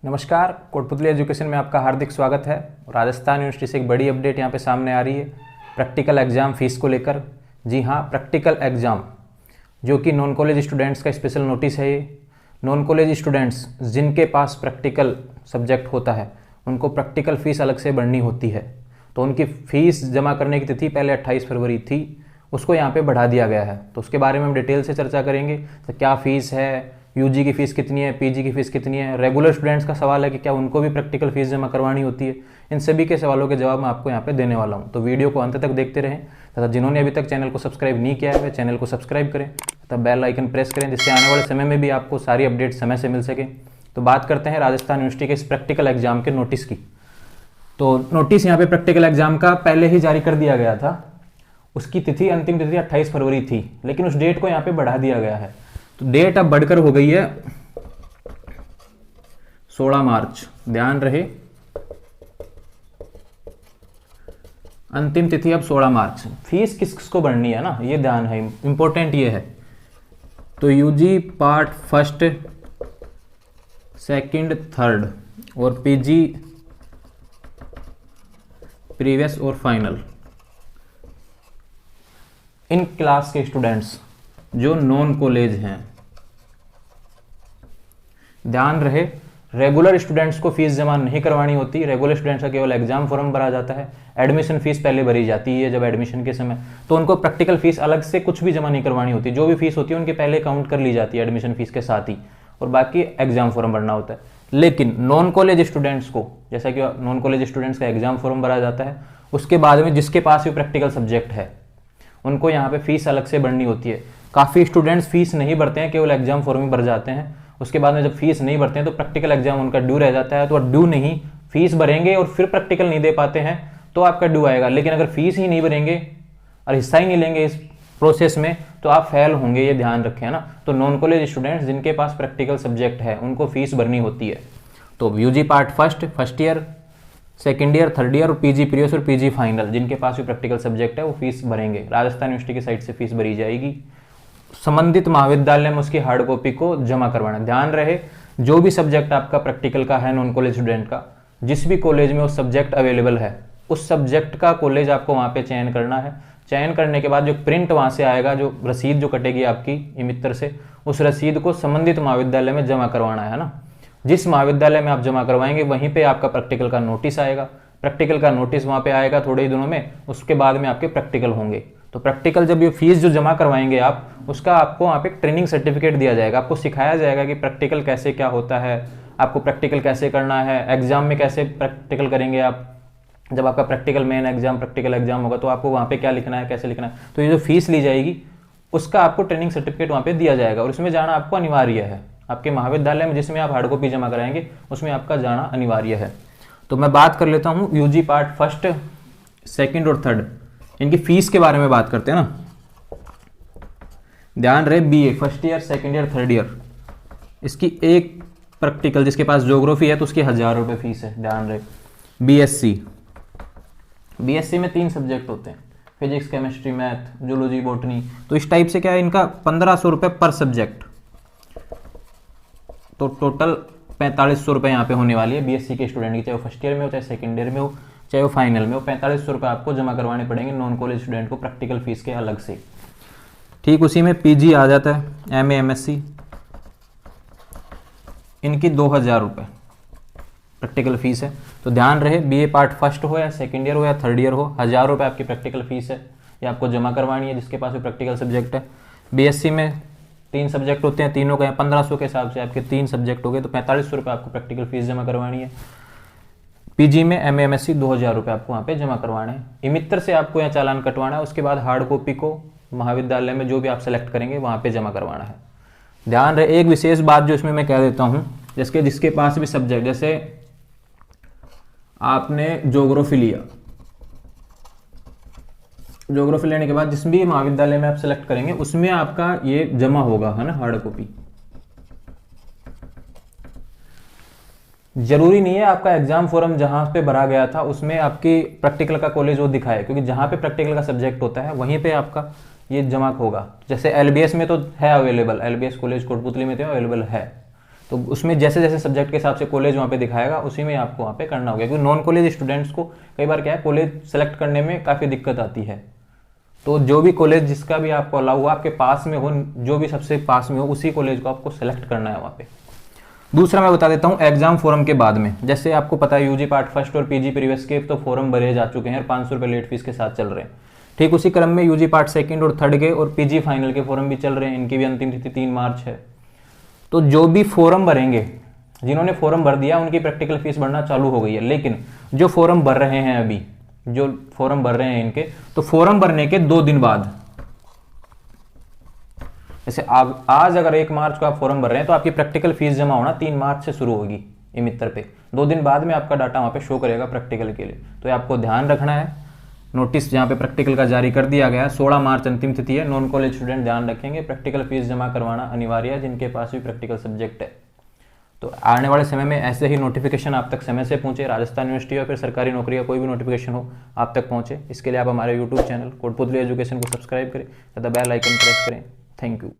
नमस्कार, कोटपुतली एजुकेशन में आपका हार्दिक स्वागत है। राजस्थान यूनिवर्सिटी से एक बड़ी अपडेट यहाँ पे सामने आ रही है प्रैक्टिकल एग्जाम फीस को लेकर। जी हाँ, प्रैक्टिकल एग्जाम जो कि नॉन कॉलेज स्टूडेंट्स का स्पेशल नोटिस है। ये नॉन कॉलेज स्टूडेंट्स जिनके पास प्रैक्टिकल सब्जेक्ट होता है उनको प्रैक्टिकल फ़ीस अलग से भरनी होती है। तो उनकी फ़ीस जमा करने की तिथि पहले 28 फरवरी थी, उसको यहाँ पे बढ़ा दिया गया है। तो उसके बारे में हम डिटेल से चर्चा करेंगे। तो क्या फ़ीस है, यूजी की फ़ीस कितनी है, पीजी की फ़ीस कितनी है, रेगुलर स्टूडेंट्स का सवाल है कि क्या उनको भी प्रैक्टिकल फ़ीस जमा करवानी होती है। इन सभी के सवालों के जवाब मैं आपको यहाँ पे देने वाला हूँ। तो वीडियो को अंत तक देखते रहें तथा जिन्होंने अभी तक चैनल को सब्सक्राइब नहीं किया है वे चैनल को सब्सक्राइब करें तथा बेल आइकन प्रेस करें, जिससे आने वाले समय में भी आपको सारी अपडेट समय से मिल सके। तो बात करते हैं राजस्थान यूनिवर्सिटी के इस प्रैक्टिकल एग्जाम के नोटिस की। तो नोटिस यहाँ पे प्रैक्टिकल एग्जाम का पहले ही जारी कर दिया गया था। उसकी तिथि, अंतिम तिथि 28 फरवरी थी, लेकिन उस डेट को यहाँ पे बढ़ा दिया गया है। तो डेट अब बढ़कर हो गई है 16 मार्च। ध्यान रहे, अंतिम तिथि अब 16 मार्च। फीस किस किस को भरनी है ना, ये ध्यान है, इंपॉर्टेंट ये है। तो UG part first, second, third और पीजी प्रीवियस और फाइनल, इन क्लास के स्टूडेंट्स जो नॉन कॉलेज हैं, ध्यान रहे रेगुलर स्टूडेंट्स को फीस जमा नहीं करवानी होती। रेगुलर स्टूडेंट्स का केवल एग्जाम फॉर्म भरा जाता है, एडमिशन फीस पहले भरी जाती है जब एडमिशन के समय। तो उनको प्रैक्टिकल फीस अलग से कुछ भी जमा नहीं करवानी होती। जो भी फीस होती है उनके पहले काउंट कर ली जाती है एडमिशन फीस के साथ ही, और बाकी एग्जाम फॉर्म भरना होता है। लेकिन नॉन कॉलेज स्टूडेंट्स को, जैसा कि नॉन कॉलेज स्टूडेंट्स का एग्जाम फॉर्म भरा जाता है, उसके बाद में जिसके पास भी प्रैक्टिकल सब्जेक्ट है उनको यहाँ पे फीस अलग से भरनी होती है। काफ़ी स्टूडेंट्स फीस नहीं भरते हैं, केवल एग्जाम फॉर्म ही भर जाते हैं। उसके बाद में जब फीस नहीं भरते हैं तो प्रैक्टिकल एग्जाम उनका ड्यू रह जाता है। तो ड्यू नहीं, फीस भरेंगे और फिर प्रैक्टिकल नहीं दे पाते हैं तो आपका ड्यू आएगा। लेकिन अगर फीस ही नहीं भरेंगे और हिस्सा ही नहीं लेंगे इस प्रोसेस में तो आप फेल होंगे, ये ध्यान रखें, है ना। तो नॉन कॉलेज स्टूडेंट्स जिनके पास प्रैक्टिकल सब्जेक्ट है उनको फीस भरनी होती है। तो UG part first year, second year, third year और पीजी प्रीवियस और पीजी फाइनल, जिनके पास भी प्रैक्टिकल सब्जेक्ट है वो फीस भरेंगे। राजस्थान यूनिवर्सिटी की साइड से फीस भरी जाएगी। संबंधित महाविद्यालय में उसकी हार्ड कॉपी को जमा करवाना। ध्यान रहे, जो भी सब्जेक्ट आपका प्रैक्टिकल का है नॉन कॉलेज स्टूडेंट का, जिस भी कॉलेज में वो सब्जेक्ट अवेलेबल है उस सब्जेक्ट का कॉलेज आपको वहाँ पे चयन करना है। चयन करने के बाद जो प्रिंट वहाँ से आएगा, जो रसीद जो कटेगी आपकी ई-मित्र से, उस रसीद को संबंधित महाविद्यालय में जमा करवाना है ना। जिस महाविद्यालय में आप जमा करवाएंगे वहीं पे आपका प्रैक्टिकल का नोटिस आएगा। प्रैक्टिकल का नोटिस वहाँ पे आएगा थोड़े ही दिनों में, उसके बाद में आपके प्रैक्टिकल होंगे। तो प्रैक्टिकल जब ये फीस जो जमा करवाएंगे आप, उसका आपको वहाँ पे ट्रेनिंग सर्टिफिकेट दिया जाएगा। आपको सिखाया जाएगा कि प्रैक्टिकल कैसे क्या होता है, आपको प्रैक्टिकल कैसे करना है, एग्जाम में कैसे प्रैक्टिकल करेंगे आप। जब आपका practical main exam practical exam होगा तो आपको वहाँ पे क्या लिखना है, कैसे लिखना है। तो ये जो फीस ली जाएगी उसका आपको ट्रेनिंग सर्टिफिकेट वहाँ पे दिया जाएगा और उसमें जाना आपको अनिवार्य है। आपके महाविद्यालय में जिसमें आप हार्ड कॉपी जमा कराएंगे उसमें आपका जाना अनिवार्य है। तो मैं बात कर लेता हूँ यूजी पार्ट फर्स्ट, सेकंड और थर्ड, इनकी फीस के बारे में बात करते हैं ना। ध्यान रहे, BA first year, second year, third year, इसकी एक प्रैक्टिकल, जिसके पास ज्योग्राफी है तो उसकी 1000 रुपये फीस है। ध्यान रहे, बीएससी में 3 सब्जेक्ट होते हैं, physics, chemistry, math, zoology, botany. तो इस टाइप से क्या है, इनका 1500 रुपये पर सब्जेक्ट। तो टोटल 4500 रुपये यहाँ पे होने वाली है बीएससी के स्टूडेंट की, चाहे वो फर्स्ट ईयर में हो, चाहे सेकंड ईयर में हो, चाहे वो फाइनल में हो। 4500 रुपये आपको जमा करवाने पड़ेंगे नॉन कॉलेज स्टूडेंट को प्रैक्टिकल फीस के अलग से। ठीक उसी में पीजी आ जाता है, एमए, एमएससी, इनकी 2000 रुपये प्रैक्टिकल फीस है। तो ध्यान रहे, बीए पार्ट फर्स्ट हो या सेकंड ईयर हो या थर्ड ईयर हो, 1000 रुपये आपकी प्रैक्टिकल फीस है, ये आपको जमा करवानी है जिसके पास भी प्रैक्टिकल सब्जेक्ट है। बीएससी में 3 सब्जेक्ट होते हैं, तीनों का 1500 के हिसाब से आपके 3 सब्जेक्ट हो गए, तो 4500 रुपये आपको प्रैक्टिकल फीस जमा करवानी है। पीजी में एमए, एमएससी 2000 रुपये आपको वहाँ पे जमा करवाना है। ई-मित्र से आपको यहाँ चालान कटवाना है, उसके बाद हार्ड कॉपी को महाविद्यालय में जो भी आप सेलेक्ट करेंगे वहाँ पे जमा करवाना है। ध्यान रहे, एक विशेष बात जो इसमें मैं कह देता हूँ, जिसके पास भी सब्जेक्ट, जैसे आपने ज्योग्राफी लिया, ज्योग्राफी लेने के बाद जिस भी महाविद्यालय में आप सेलेक्ट करेंगे उसमें आपका ये जमा होगा, है ना, हार्ड कॉपी। जरूरी नहीं है आपका एग्जाम फॉर्म जहां पे भरा गया था उसमें आपकी प्रैक्टिकल का कॉलेज वो दिखाए, क्योंकि जहां पे प्रैक्टिकल का सब्जेक्ट होता है वहीं पे आपका ये जमा होगा। जैसे एलबीएस में तो है अवेलेबल, एलबीएस कॉलेज कोटपुतली में तो अवेलेबल है, तो उसमें जैसे जैसे सब्जेक्ट के हिसाब से कॉलेज वहाँ पे दिखाएगा उसी में आपको वहाँ पे करना होगा, क्योंकि नॉन कॉलेज स्टूडेंट्स को कई बार क्या है कॉलेज सेलेक्ट करने में काफ़ी दिक्कत आती है। तो जो भी कॉलेज जिसका भी आपको अलाउ हुआ, आपके पास में हो, जो भी सबसे पास में हो उसी कॉलेज को आपको सेलेक्ट करना है वहाँ पे। दूसरा मैं बता देता हूँ एग्जाम फॉर्म के बाद में, जैसे आपको पता है यूजी पार्ट फर्स्ट और पीजी प्रीवियस के तो फॉर्म भरे जा चुके हैं और 500 रुपये लेट फीस के साथ चल रहे हैं। ठीक उसी क्रम में यूजी पार्ट सेकंड और थर्ड के और पीजी फाइनल के फॉर्म भी चल रहे हैं, इनकी भी अंतिम तिथि 3 मार्च है। तो जो भी फॉर्म भरेंगे, जिन्होंने फॉर्म भर दिया उनकी प्रैक्टिकल फीस भरना चालू हो गई है, लेकिन जो फॉर्म भर रहे हैं अभी, जो फॉर्म भर रहे हैं इनके, तो फॉर्म भरने के 2 दिन बाद, जैसे आज अगर 1 मार्च को आप फॉर्म भर रहे हैं तो आपकी प्रैक्टिकल फीस जमा होना 3 मार्च से शुरू होगी ई मित्र पे। 2 दिन बाद में आपका डाटा वहाँ पे शो करेगा प्रैक्टिकल के लिए। तो ये आपको ध्यान रखना है। नोटिस जहाँ पे प्रैक्टिकल का जारी कर दिया गया है, 16 मार्च अंतिम तिथि है। नॉन कॉलेज स्टूडेंट ध्यान रखेंगे, प्रैक्टिकल फीस जमा करवाना अनिवार्य है जिनके पास भी प्रैक्टिकल सब्जेक्ट है। तो आने वाले समय में ऐसे ही नोटिफिकेशन आप तक समय से पहुंचे, राजस्थान यूनिवर्सिटी या फिर सरकारी नौकरी का कोई भी नोटिफिकेशन हो आप तक पहुंचे। इसके लिए आप हमारे यूट्यूब चैनल कोटपुतली एजुकेशन को सब्सक्राइब करें तथा बेल आइकन प्रेस करें। Thank you.